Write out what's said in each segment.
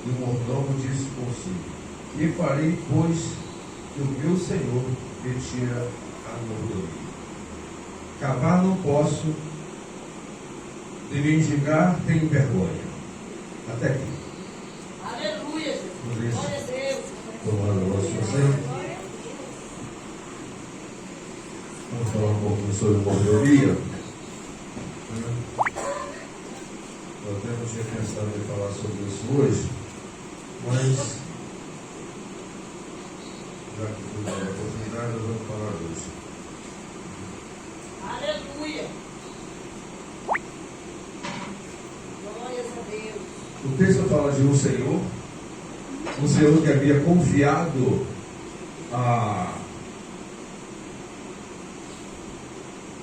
E o mordomo disse consigo: que farei, pois, que o meu senhor me tira a mordomia? Cavar não posso, de mendigar tenho vergonha. Até aqui. Aleluia, Jesus. Por isso, Glória a Deus. tomando o nosso assento, vamos falar um pouquinho sobre mordomia. Eu até não tinha pensado em falar sobre isso hoje, mas já que fui dar a oportunidade, nós vamos falar hoje. Aleluia. Glórias a Deus. O texto fala de um Senhor que havia confiado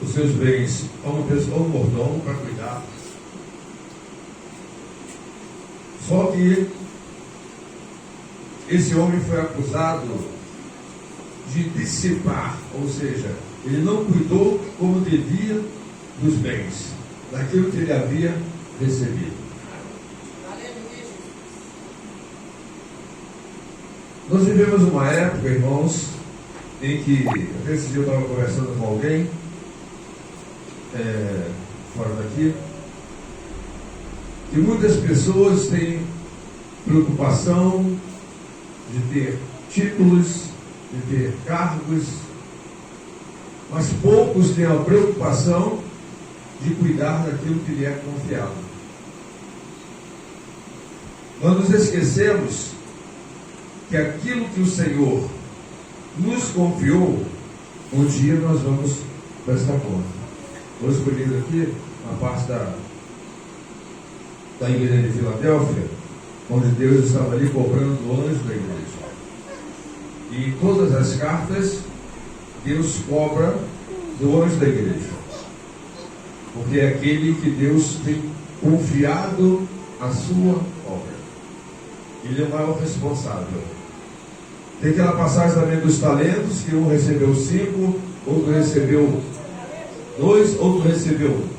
os seus bens a um mordomo para cuidar. Só que esse homem foi acusado de dissipar, ou seja, ele não cuidou como devia dos bens, daquilo que ele havia recebido. Aleluia, Jesus. Nós vivemos uma época, irmãos, em que, até esse dia eu estava conversando com alguém, fora daqui, que muitas pessoas têm preocupação de ter títulos, de ter cargos, mas poucos têm a preocupação de cuidar daquilo que lhe é confiado. Nós nos esquecemos que aquilo que o Senhor nos confiou, um dia nós vamos prestar conta. Hoje escolhido aqui, na parte da igreja de Filadélfia, onde Deus estava ali cobrando o anjo da igreja. E todas as cartas, Deus cobra do anjo da igreja. Porque é aquele que Deus tem confiado a sua obra. Ele é o maior responsável. Tem aquela passagem também dos talentos, que um recebeu 5, outro recebeu 2, outro recebeu 1.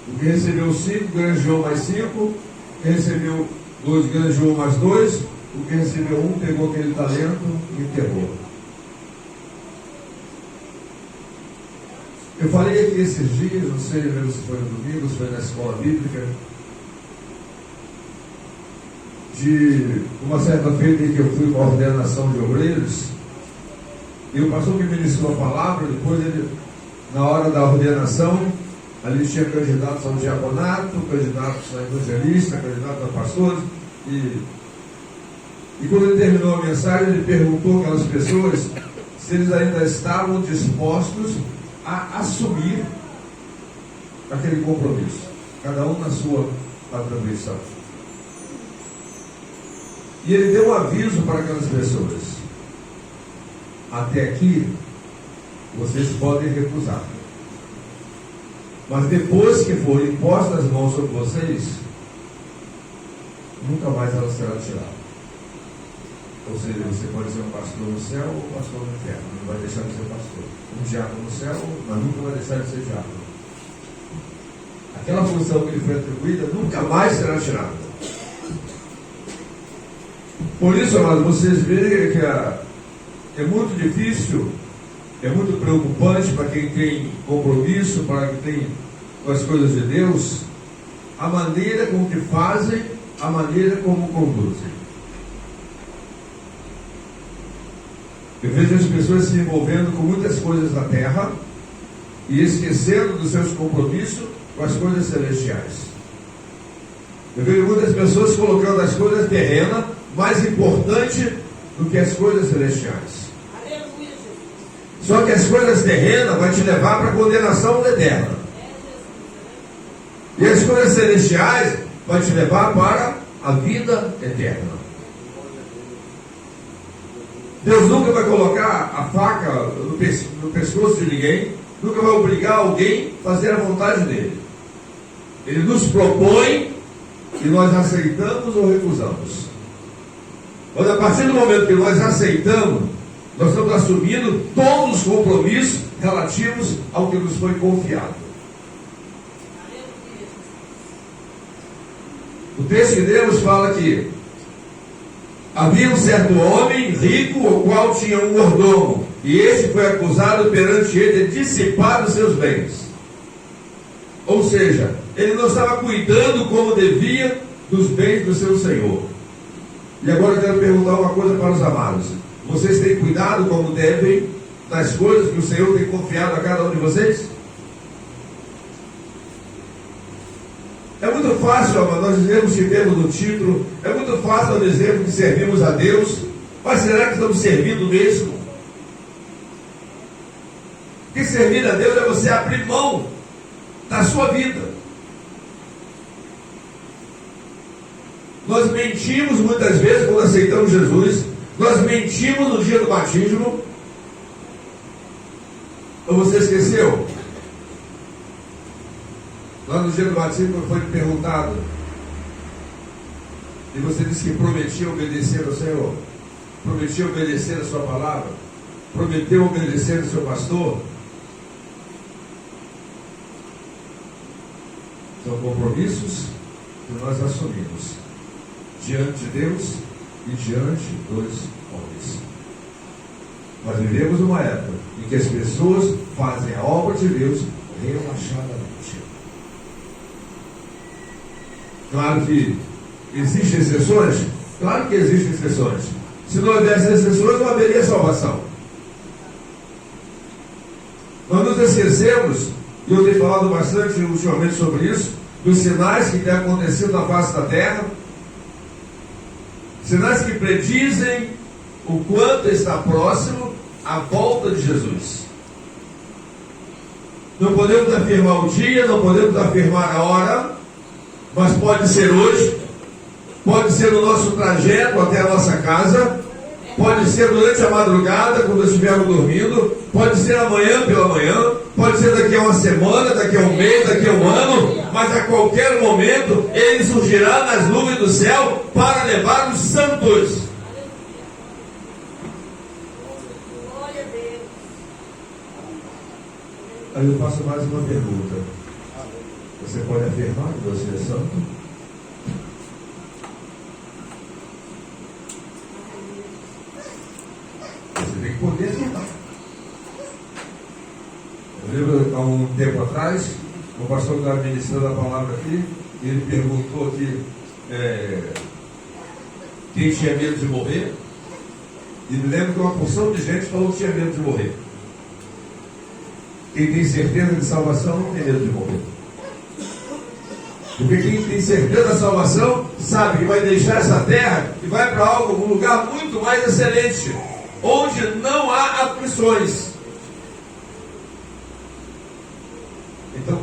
O que recebeu 5 granjeou mais 5, o que recebeu 2 granjeou mais 2, o que recebeu 1 pegou aquele talento e enterrou. Eu falei aqui esses dias, não sei se foi no domingo, se foi na escola bíblica, de uma certa feita em que eu fui para a ordenação de obreiros, e o pastor que ministrou a palavra, depois ele, na hora da ordenação, ali tinha candidatos ao diaconato, candidatos a evangelista, candidatos a pastores, e quando ele terminou a mensagem, ele perguntou aquelas pessoas se eles ainda estavam dispostos a assumir aquele compromisso, cada um na sua atribuição. E ele deu um aviso para aquelas pessoas: até aqui vocês podem recusar, mas depois que forem postas as mãos sobre vocês, nunca mais ela será tirada. Ou seja, você pode ser um pastor no céu ou um pastor no inferno, não vai deixar de ser pastor. Um diácono no céu, mas nunca vai deixar de ser diácono. Aquela função que lhe foi atribuída nunca mais será tirada. Por isso, amados, vocês veem que é muito difícil, é muito preocupante para quem tem compromisso, para quem tem com as coisas de Deus, a maneira com que fazem, a maneira como conduzem. Eu vejo as pessoas se envolvendo com muitas coisas da terra e esquecendo dos seus compromissos com as coisas celestiais. Eu vejo muitas pessoas colocando as coisas terrenas mais importante do que as coisas celestiais. Aleluia, Jesus. Só que as coisas terrenas vão te levar para a condenação eterna. E as coisas celestiais vão te levar para a vida eterna. Deus nunca vai colocar a faca no pescoço de ninguém, nunca vai obrigar alguém a fazer a vontade dele. Ele nos propõe e nós aceitamos ou recusamos. Mas a partir do momento que nós aceitamos, nós estamos assumindo todos os compromissos relativos ao que nos foi confiado. O texto que Deus fala que Havia um certo homem rico, o qual tinha um mordomo, e este foi acusado perante ele de dissipar os seus bens. Ou seja, ele não estava cuidando como devia dos bens do seu senhor. E agora eu quero perguntar uma coisa para os amados: vocês têm cuidado como devem das coisas que o Senhor tem confiado a cada um de vocês? É muito fácil, amado, nós dizemos que temos no título, é muito fácil nós dizermos que servimos a Deus, mas será que estamos servindo mesmo? Porque servir a Deus é você abrir mão da sua vida. Nós mentimos muitas vezes quando aceitamos Jesus, nós mentimos no dia do batismo. Ou você esqueceu? Lá no dia do batismo foi perguntado, e você disse que prometia obedecer ao Senhor, prometia obedecer a sua palavra, prometeu obedecer ao seu pastor. São compromissos que nós assumimos diante de Deus e diante dos homens. Nós vivemos uma época em que as pessoas fazem a obra de Deus relaxadamente. Claro que existem exceções? Claro que existem exceções. Se não houvesse exceções, não haveria salvação. Nós nos esquecemos, e eu tenho falado bastante ultimamente sobre isso, dos sinais que têm acontecido na face da terra, sinais que predizem o quanto está próximo a volta de Jesus. Não podemos afirmar o dia, não podemos afirmar a hora, mas pode ser hoje, pode ser no nosso trajeto até a nossa casa, pode ser durante a madrugada, quando estivermos dormindo, pode ser amanhã pela manhã, pode ser daqui a uma semana, daqui a um mês, daqui a um ano, mas a qualquer momento ele surgirá nas nuvens do céu para levar os santos. Glória a Deus. Aí eu faço mais uma pergunta. Você pode afirmar que você é santo? Você tem que poder afirmar. Eu lembro, há um tempo atrás, o pastor estava ministrando a palavra aqui, e ele perguntou aqui quem tinha medo de morrer. E me lembro que uma porção de gente falou que tinha medo de morrer. Quem tem certeza de salvação não tem medo de morrer. Porque quem tem certeza da salvação sabe que vai deixar essa terra e vai para um lugar muito mais excelente, onde não há aflições. Então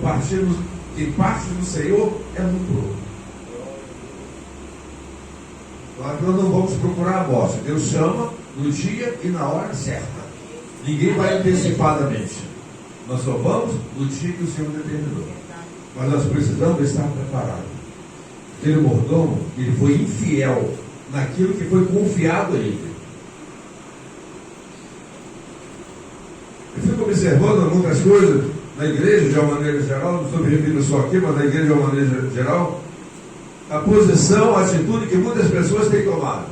quem parte do Senhor é lucro. Claro que nós não vamos procurar a morte. Deus chama no dia e na hora certa. Ninguém vai antecipadamente. Nós só vamos no dia que o Senhor determinou. Mas nós precisamos estar preparados. Aquele mordomo, ele foi infiel naquilo que foi confiado a ele. Eu fico observando muitas coisas na igreja de uma maneira geral, não estou me referindo só aqui, mas na igreja de uma maneira geral, a posição, a atitude que muitas pessoas têm tomado.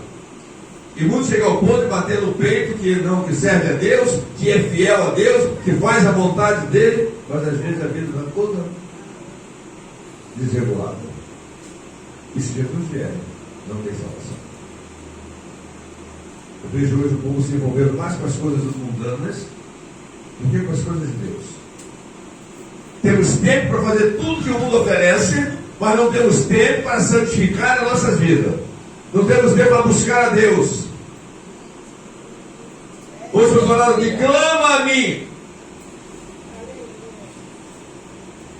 E muitos chegam ao ponto de bater no peito que serve a Deus, que é fiel a Deus, que faz a vontade dele, mas às vezes a vida está toda desregulada. E se Jesus vier, não tem salvação. Eu vejo hoje o povo se envolvendo mais com as coisas mundanas do que com as coisas de Deus. Temos tempo para fazer tudo que o mundo oferece, mas não temos tempo para santificar as nossas vidas. Não temos tempo para buscar a Deus. Hoje foi falado que clama a mim.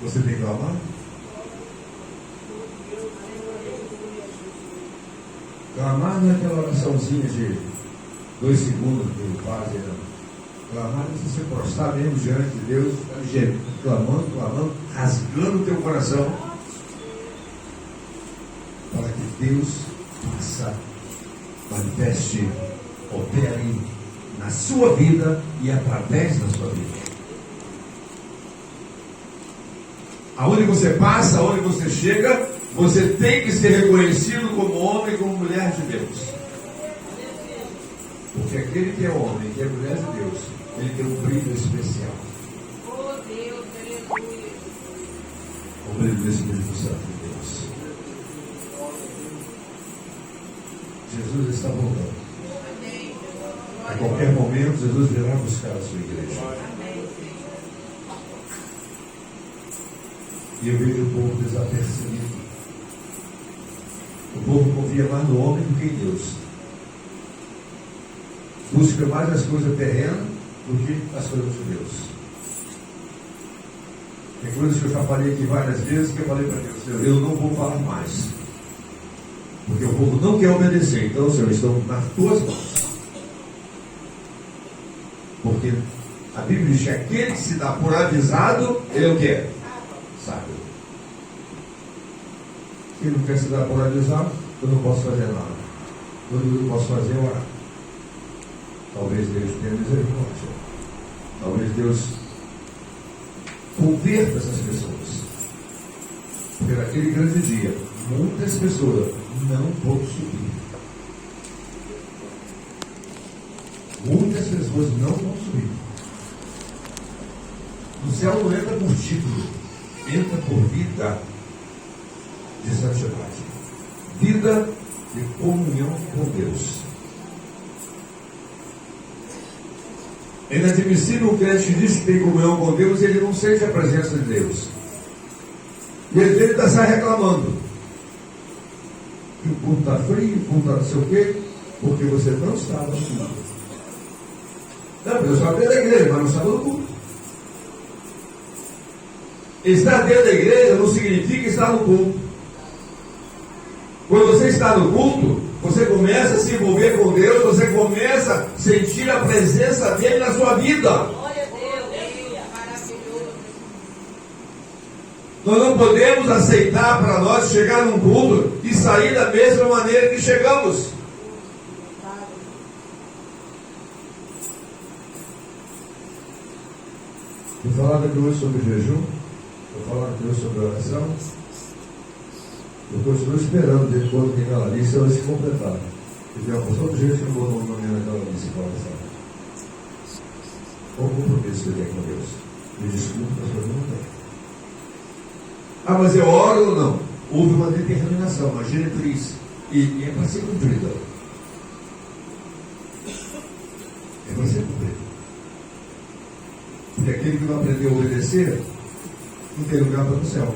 Você tem que clamar? Clamar não é aquela oraçãozinha de 2 segundos que fazem, não. Clamar é você prostrar mesmo diante de Deus, clamando, rasgando o teu coração, para que Deus faça, manifeste, opere na sua vida e através da sua vida. Aonde você passa, aonde você chega, você tem que ser reconhecido como homem e como mulher de Deus. Porque aquele que é homem, que é mulher de Deus, ele tem um brilho especial. Oh Deus, aleluia. O brilho do Espírito Santo de Deus. Jesus está voltando. Amém. A qualquer momento, Jesus virá buscar a sua igreja. Amém. E eu vejo o povo desapercebido. O povo confia mais no homem do que em Deus. Busca mais as coisas terrenas do que as coisas de Deus. Tem coisas que eu já falei aqui várias vezes que eu falei para Deus, eu não vou falar mais. Porque o povo não quer obedecer. Então, Senhor, estão nas tuas mãos. Porque a Bíblia diz que aquele que se dá por avisado, ele é o quê? Sábio. Se ele não quer se dar por avisado, eu não posso fazer nada. Tudo que eu posso fazer é orar. Talvez Deus tenha misericórdia. Talvez Deus converta essas pessoas. Porque naquele grande dia, muitas pessoas não vão subir. Muitas pessoas não vão subir. O céu não entra por título, entra por vida de santidade. Vida de comunhão com Deus. É inadmissível o crente que diz que tem comunhão com Deus e ele não sente a presença de Deus. E às vezes ele está sai reclamando. Que o culto está frio, o culto está não sei o quê, porque você não estava no culto. Não, eu estava dentro da igreja, mas não estava no culto. Estar dentro da igreja não significa estar no culto. Quando você está no culto, você começa a se envolver com Deus, você começa a sentir a presença dele na sua vida. Glória a Deus, maravilhoso. Nós não podemos aceitar para nós chegar num culto e sair da mesma maneira que chegamos. Vou falar aqui hoje sobre jejum, vou falar aqui hoje sobre oração. Eu continuo esperando desde quando tem aquela lista ela se completar. E tem uma porção de gente que não botou o nome naquela lista para oração. Qual o compromisso que eu tenho com Deus? Me desculpe, mas eu não tenho. Ah, mas eu oro ou não? Houve uma determinação, uma diretriz. E é para ser cumprida. É para ser cumprida. Porque aquele que não aprendeu a obedecer, não tem lugar para o céu.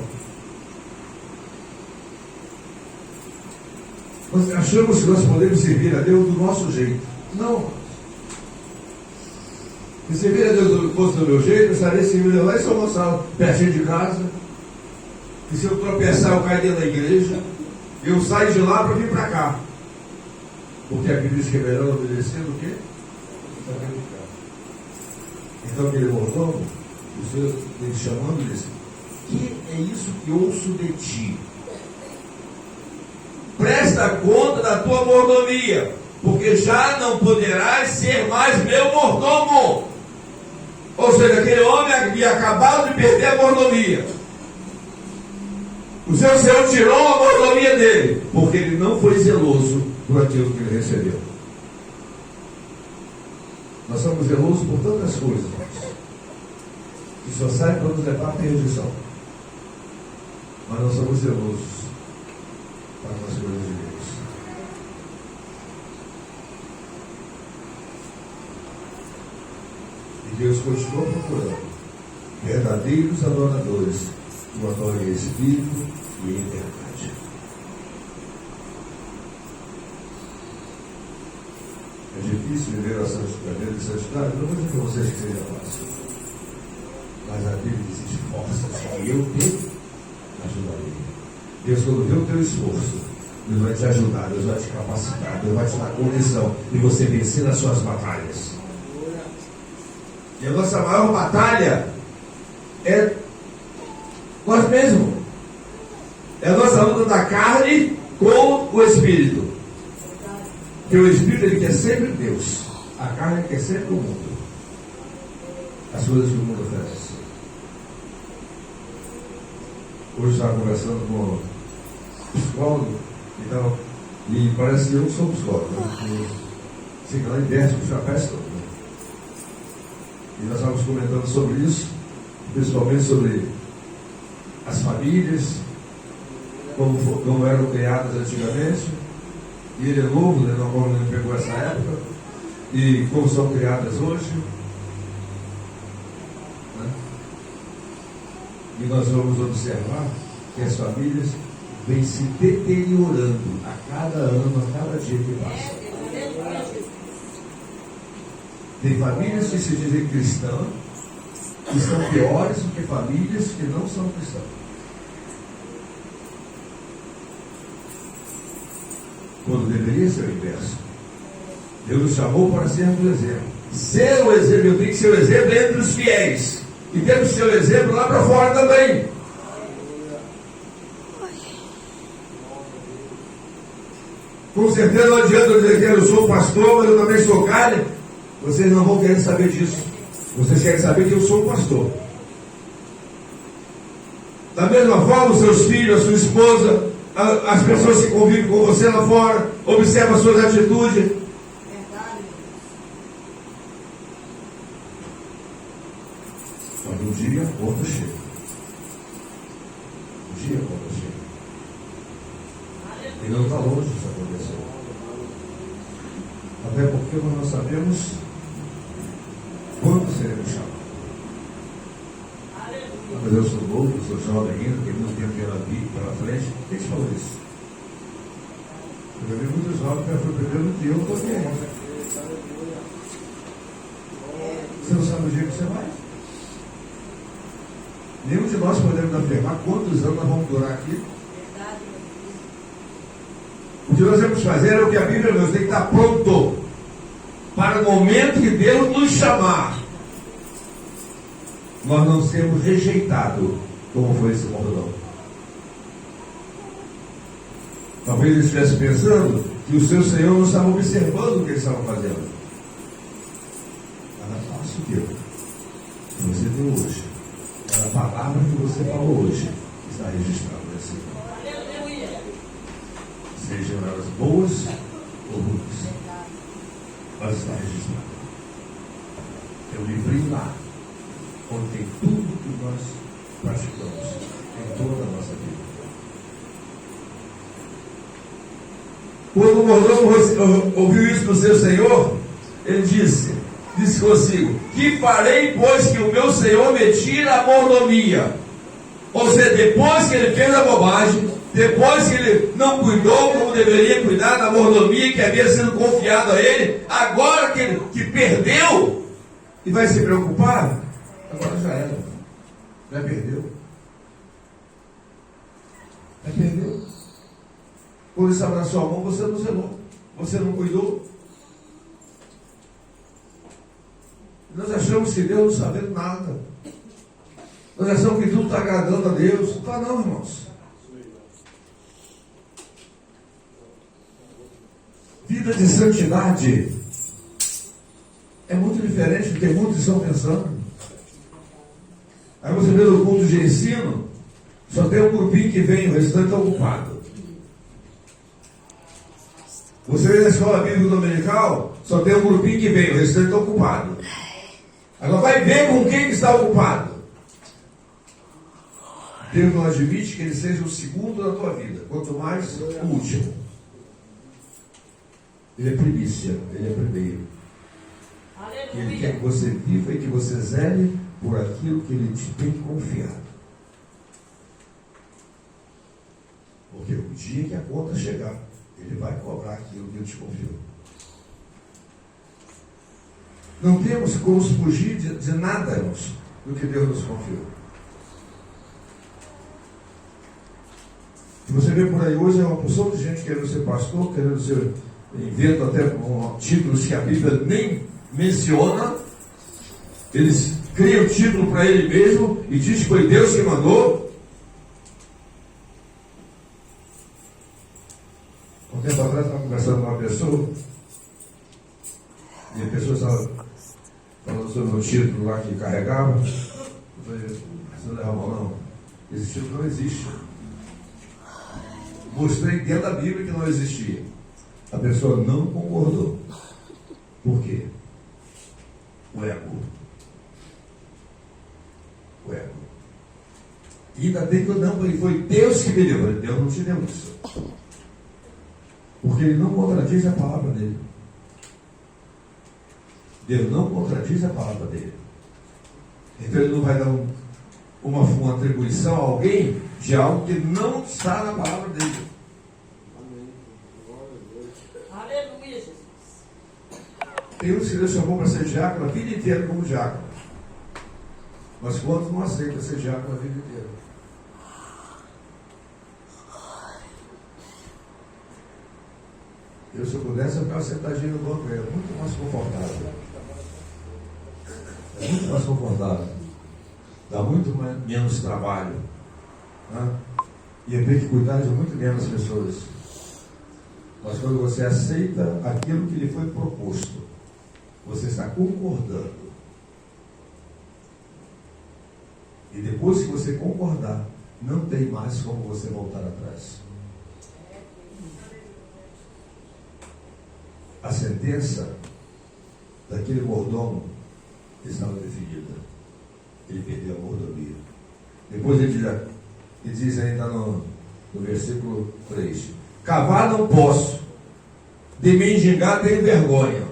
Nós achamos que nós podemos servir a Deus do nosso jeito. Não. Se servir a Deus fosse do meu jeito, eu estaria servindo lá em São Gonçalo, pertinho de casa. E se eu tropeçar, eu caio dentro da igreja. Eu saio de lá para vir para cá. Porque a Bíblia diz que é melhor obedecer do que sacrificar. Então aquele mordomo, o Senhor ele chamando e disse: que é isso que ouço de ti? Presta conta da tua mordomia, porque já não poderás ser mais meu mordomo. Ou seja, aquele homem havia acabado de perder a mordomia. O seu Senhor tirou a mordomia dele, porque ele não foi zeloso por aquilo que ele recebeu. Nós somos zelosos por tantas coisas, que só sai para nos levar à perdição. Mas nós somos zelosos para as coisas de Deus. E Deus continua procurando verdadeiros adoradores que o adorem em espírito e em verdade. É difícil viver a santidade, não vou dizer para vocês que seja fácil. Mas a Bíblia diz: esforça-se e eu te ajudarei. Deus, quando vê o teu esforço, Deus vai te ajudar, Deus vai te capacitar, Deus vai te dar condição de você vencer nas suas batalhas. E a nossa maior batalha é nós mesmos. É a nossa luta da carne com o Espírito. Porque o Espírito ele quer sempre Deus. A carne quer sempre o mundo. As coisas que o mundo oferece. Hoje estava conversando com um psicólogo e parece que eu não sou psicólogo. Né? Chega lá e inverte o chapéu todo. Né? E nós estávamos comentando sobre isso, principalmente sobre as famílias, como eram criadas antigamente. E ele é novo, né? Não pegou essa época. E como são criadas hoje. Né? E nós vamos observar que as famílias vêm se deteriorando a cada ano, a cada dia que passa. Tem famílias que se dizem cristãs, que são piores do que famílias que não são cristãs. Quando deveria ser o inverso. Deus nos chamou para sermos o exemplo. Ser o exemplo, eu tenho que ser o exemplo entre os fiéis. E temos que ser o exemplo lá para fora também. Com certeza não adianta eu dizer que eu sou pastor, mas eu também sou carne. Vocês não vão querer saber disso. Vocês querem saber que eu sou pastor. Da mesma forma, os seus filhos, a sua esposa, as pessoas que convivem com você lá fora, observa as suas atitudes. Mas um dia a conta chega. Um dia a conta chega. E não está longe disso acontecer. Até porque nós não sabemos quando seremos chamados. Mas eu sou novo, eu sou jovem ainda, tenho muito tempo pela frente. Quem te falou isso? Eu vi muitos jovens que foi primeiro que eu porque ainda. Você não sabe o dia que você vai? Nenhum de nós podemos afirmar quantos anos nós vamos durar aqui. O que nós temos que fazer é o que a Bíblia nos tem que estar pronto para o momento que Deus nos chamar. Nós não sermos rejeitados, como foi esse mordomo. Talvez ele estivesse pensando que o seu Senhor não estava observando o que ele estava fazendo. Era fácil que você deu hoje. Era a palavra que você falou hoje. Está registrada nesse livro. Sejam elas boas ou ruins. Mas está registrado. Tem um livrinho lá, onde tem tudo que nós praticamos em toda a nossa vida. Quando o mordomo ouviu isso do seu senhor, ele disse consigo: que farei, pois que o meu senhor me tira a mordomia? Ou seja, depois que ele fez a bobagem, depois que ele não cuidou como deveria cuidar da mordomia que havia sido confiado a ele, agora que perdeu, e vai se preocupar, agora já era. Já perdeu. Já perdeu. Quando ele estava na sua mão, você não zelou. Você não cuidou. Nós achamos que Deus não sabe nada. Nós achamos que tudo está agradando a Deus. Não está não, irmãos. Vida de santidade é muito diferente do que muitos estão pensando. Aí você vê no culto de ensino, só tem um grupinho que vem, o restante está ocupado. Você vê na escola bíblica dominical, só tem um grupinho que vem, o restante está ocupado. Agora vai ver com quem que está ocupado. Deus não admite que ele seja o segundo da tua vida, quanto mais o último. Ele é primícia, ele é primeiro. E ele quer que você viva e que você zele por aquilo que ele te tem confiado. Porque o dia que a conta chegar, ele vai cobrar aquilo que ele te confiou. Não temos como fugir de nada, irmãos, do que Deus nos confiou. Você vê por aí hoje, é uma porção de gente querendo ser pastor, querendo ser, inventa até títulos que a Bíblia nem menciona. Eles criam título para ele mesmo e diz que foi Deus que mandou. Um tempo atrás, estava conversando com uma pessoa, e a pessoa estava falando sobre o título lá que carregava. Eu falei: não leva mal não, esse título não existe. Mostrei dentro da Bíblia que não existia. A pessoa não concordou. Por quê? O ego. O ego. E ainda tem que eu não, ele foi Deus que me deu. Deus não te deu isso. Porque ele não contradiz a palavra dele. Deus não contradiz a palavra dele. Então ele não vai dar uma atribuição a alguém de algo que não está na palavra dele. Aleluia, Jesus. Tem uns que Deus chamou para ser diácono a vida inteira como diácono. Mas quantos não aceitam ser diácono a vida inteira? Eu, se eu pudesse, eu ficava sentadinho no banco, é muito mais confortável. É muito mais confortável. Dá muito menos trabalho. Né? E eu tenho que cuidar de muito menos pessoas. Mas quando você aceita aquilo que lhe foi proposto, você está concordando. E depois que você concordar, não tem mais como você voltar atrás. A sentença daquele mordomo estava definida. Ele perdeu a mordomia. Depois ele diz ainda no versículo 3: cavar não posso, de mendigar tenho vergonha.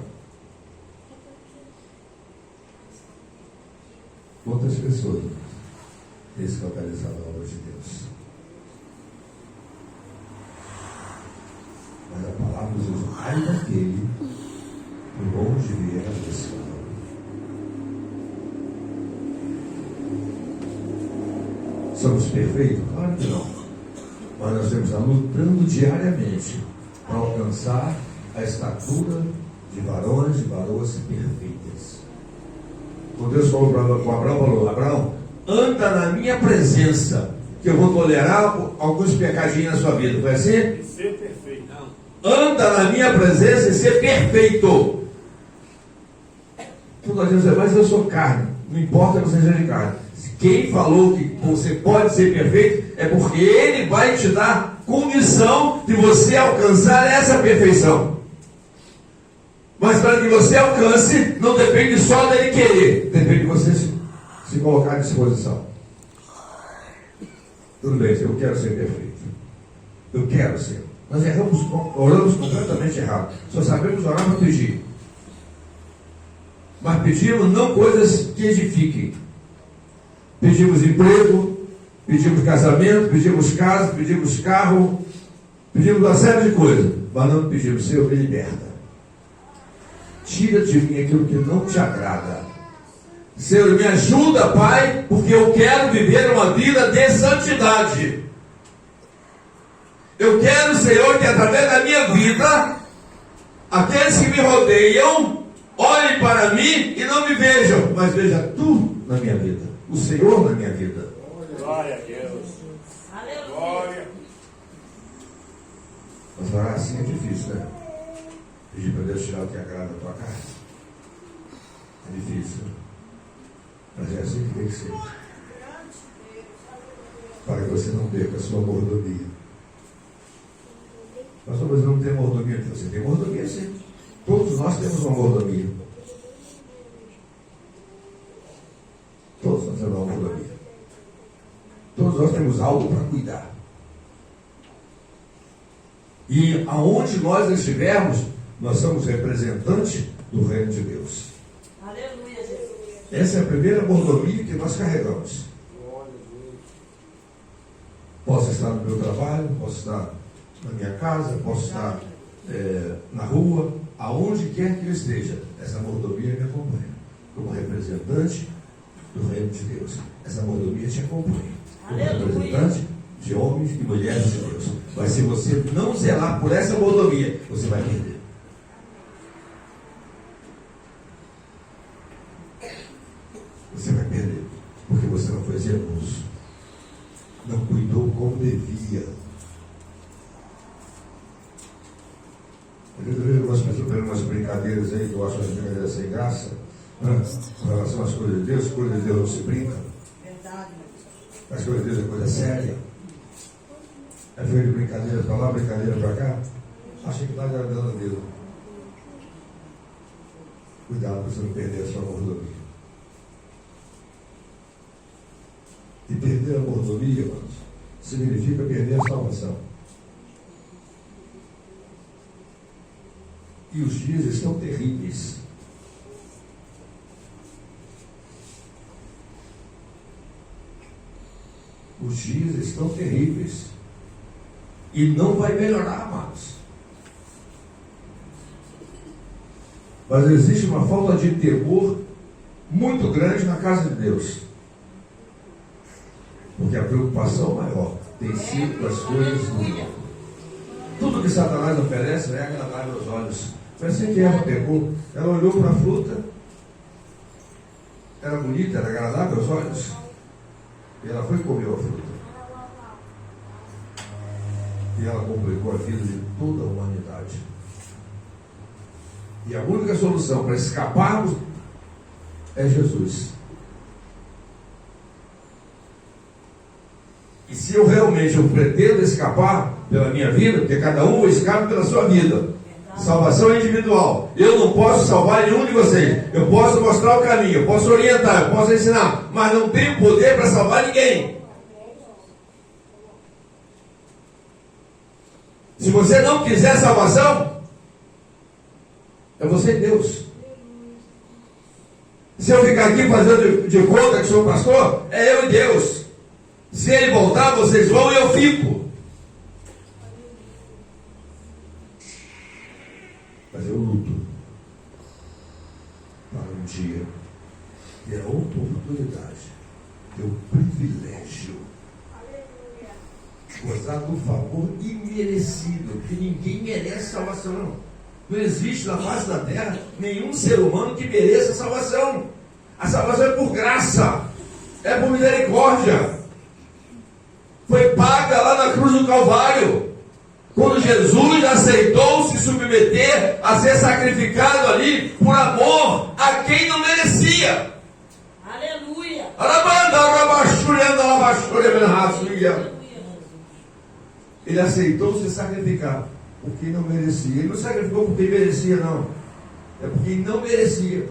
Quantas pessoas escandalizaram a obra de Deus? Mas a palavra diz: ai daquele por onde vier a desfala. Somos perfeitos? Claro que não. Mas nós temos que estar lutando diariamente para alcançar a estatura de varões e varoas perfeitas. Quando Deus falou para Abraão, falou: Abraão, anda na minha presença, que eu vou tolerar alguns pecadinhos na sua vida. Foi assim? Ser perfeito. Anda na minha presença e ser perfeito. Tu nós dizemos: mas eu sou carne. Não importa que você seja de carne. Quem falou que você pode ser perfeito é porque Ele vai te dar condição de você alcançar essa perfeição. Mas para que você alcance, não depende só dele querer, depende de você se colocar à disposição. Tudo bem, eu quero ser perfeito. Eu quero ser. Nós oramos completamente errado. Só sabemos orar para pedir. Mas pedimos não coisas que edifiquem. Pedimos emprego, pedimos casamento, pedimos casa, pedimos carro, pedimos uma série de coisas, mas não pedimos: Senhor, me liberta. Tira de mim aquilo que não te agrada. Senhor, me ajuda, Pai, porque eu quero viver uma vida de santidade. Eu quero, Senhor, que através da minha vida, aqueles que me rodeiam olhem para mim e não me vejam, mas veja Tu na minha vida. O Senhor na minha vida. Glória a Deus. Aleluia. Glória. Mas orar assim é difícil, né? Pedir para Deus tirar o que agrada a tua carne. É difícil. Mas é assim que tem que ser. Para que você não perca a sua mordomia. Pastor, mas não tem mordomia. Você tem mordomia, sim. Todos nós temos uma mordomia. Todos nós temos uma mordomia. Todos nós temos algo para cuidar. E aonde nós estivermos, nós somos representantes do reino de Deus. Aleluia, Jesus. Essa é a primeira mordomia que nós carregamos. Posso estar no meu trabalho, posso estar na minha casa, posso estar na rua, aonde quer que eu esteja. Essa mordomia me acompanha. Como representante do reino de Deus. Essa mordomia te acompanha. Como representante de homens e mulheres de Deus. Mas se você não zelar por essa mordomia, você vai perder. Você vai perder. Porque você não foi zeloso. Não cuidou como devia. Eu vejo algumas pessoas fazendo umas brincadeiras aí, que eu acho umas brincadeiras sem graça, né? Com relação às coisas de Deus. Coisas de Deus não se brinca. Verdade. As coisas de Deus é coisa séria. É feito de brincadeira para lá, brincadeira para cá. Acha que está agradando a Deus. Cuidado para você não perder a sua mordomia. E perder a mordomia, irmãos, significa perder a salvação. E os dias estão terríveis. Os dias estão terríveis. E não vai melhorar, amados. Mas existe uma falta de temor muito grande na casa de Deus. Porque a preocupação maior tem sido com as coisas do mundo. Tudo que Satanás oferece é agradável aos olhos. Mas assim que Eva pegou, ela olhou para a fruta, era bonita, era agradável aos olhos, e ela foi comer a fruta. E ela complicou a vida de toda a humanidade. E a única solução para escaparmos é Jesus. E se eu realmente pretendo escapar pela minha vida, porque cada um escapa pela sua vida. Salvação é individual. Eu não posso salvar nenhum de vocês. Eu posso mostrar o caminho, eu posso orientar, eu posso ensinar, mas não tenho poder para salvar ninguém. Se você não quiser salvação, é você e Deus. Se eu ficar aqui fazendo de conta que sou pastor, é eu e Deus. Se ele voltar, vocês vão e eu fico. Mas eu luto para um dia ter a oportunidade, ter o privilégio, gozar do favor imerecido, porque ninguém merece salvação. Não existe na face da terra nenhum ser humano que mereça salvação. A salvação é por graça, é por misericórdia. Foi paga lá na cruz do Calvário. Quando Jesus aceitou se submeter a ser sacrificado ali por amor a quem não merecia. Aleluia. Ele aceitou se sacrificar por quem não merecia. Ele não sacrificou por quem merecia, não. É por quem não merecia.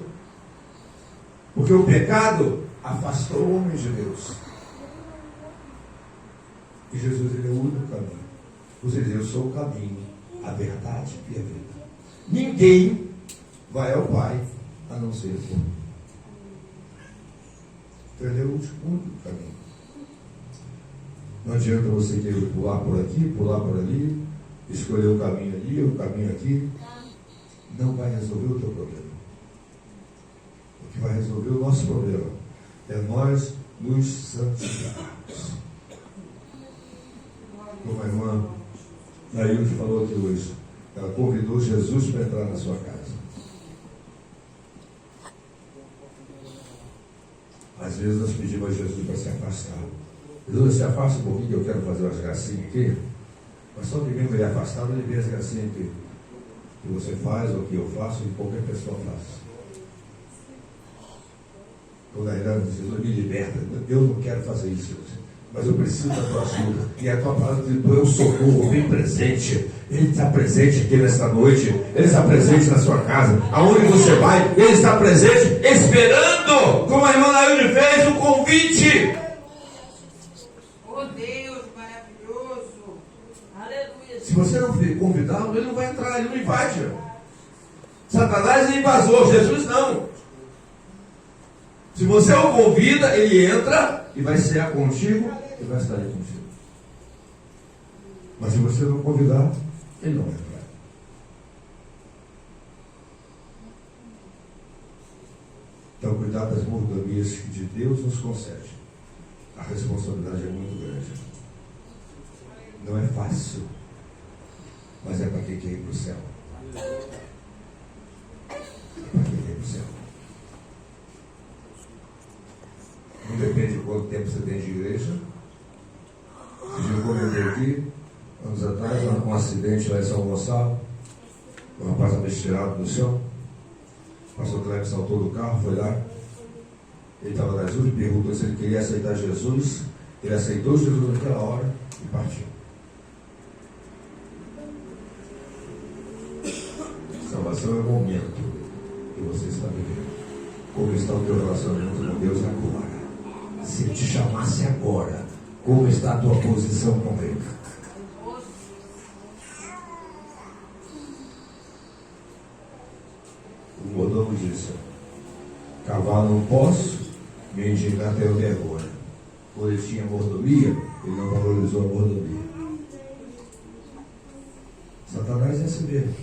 Porque o pecado afastou o homem de Deus. E Jesus, ele é o único caminho. Ou seja, eu sou o caminho, a verdade e a vida. Ninguém vai ao Pai a não ser por mim. Então ele é o único caminho. Não adianta você querer pular por aqui, pular por ali, escolher o caminho ali, o caminho aqui. Não vai resolver o teu problema. O que vai resolver o nosso problema é nós nos santificarmos. Como a irmã Nailde falou aqui hoje, ela convidou Jesus para entrar na sua casa. Às vezes nós pedimos a Jesus para se afastar. Jesus, se afasta um pouquinho que eu quero fazer umas gracinhas aqui. Mas só de mesmo ele afastado, ele vê as gracinhas que você faz, ou que eu faço, e qualquer pessoa faz. Quando a realidade diz, Jesus, me liberta. Eu não quero fazer isso, Jesus. Mas eu preciso da tua ajuda. E a tua palavra diz, tu é o socorro bem presente. Ele está presente aqui nesta noite. Ele está presente na sua casa. Aonde você vai, ele está presente, esperando, como a irmã Nailde fez, o convite. Oh Deus, maravilhoso. Aleluia. Se você não convidá-lo, ele não vai entrar, ele não invade. Satanás é invasor, Jesus não. Se você o convida, ele entra e vai cear contigo e vai estar aí contigo. Mas se você não convidar, ele não vai entrar. Então, cuidado das mordomias que de Deus nos concede. A responsabilidade é muito grande. Não é fácil, mas é para quem quer ir para o céu. É para quem quer ir para o céu. Não depende de quanto tempo você tem de igreja. Eu comentei aqui, anos atrás, um acidente lá em São Gonçalo. O rapaz estava estirado no chão. O pastor Cleber saltou do carro, foi lá. Ele estava nas ruas, perguntou se ele queria aceitar Jesus. Ele aceitou Jesus naquela hora e partiu. Salvação é momento. que você está vivendo. Como está o teu relacionamento com Deus agora? Se Ele te chamasse agora, como está a tua posição com Ele? O mordomo disse: cavar não posso, me indignar tenho vergonha. Quando ele tinha mordomia, ele não valorizou a mordomia. Satanás é assim mesmo.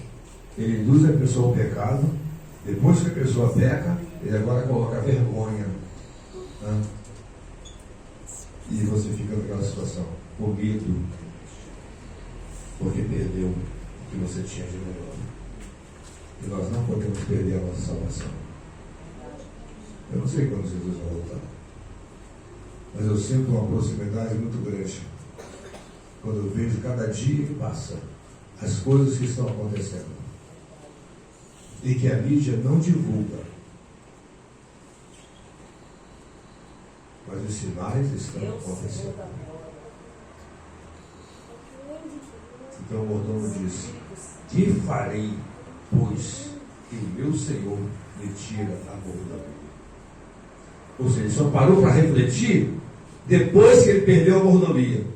Ele induz a pessoa ao pecado, depois que a pessoa peca, ele agora coloca vergonha. Né? E você fica naquela situação, com medo, porque perdeu o que você tinha de melhor. E nós não podemos perder a nossa salvação. Eu não sei quando Jesus vai voltar, mas eu sinto uma proximidade muito grande quando eu vejo cada dia que passa as coisas que estão acontecendo e que a mídia não divulga, mas os sinais estão acontecendo. Então o mordomo disse: que farei, pois que o meu Senhor me tira a mordomia? Ou seja, ele só parou para refletir depois que ele perdeu a mordomia.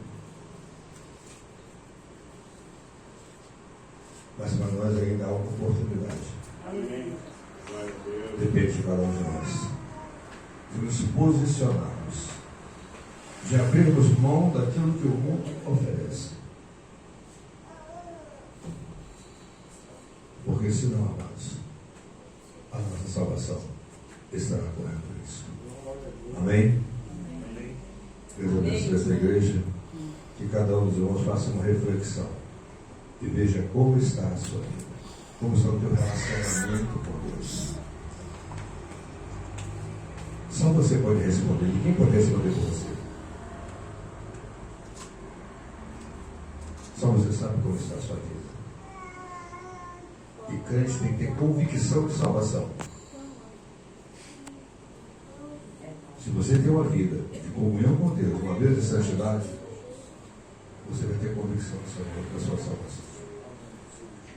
Mas para nós ainda há uma oportunidade. Amém. Glória a Deus. Depende de cada um de nós. De nos posicionarmos, de abrirmos mão daquilo que o mundo oferece. Porque senão, amados, a nossa salvação estará correndo isso. Amém? Deus abençoe esta igreja, que cada um dos irmãos faça uma reflexão e veja como está a sua vida, como está o teu relacionamento com Deus. Só você pode responder. Ninguém pode responder por você. Só você sabe como está a sua vida. E crente tem que ter convicção de salvação. Se você tem uma vida de comunhão com Deus, uma vida de santidade, você vai ter convicção da sua salvação.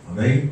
Amém?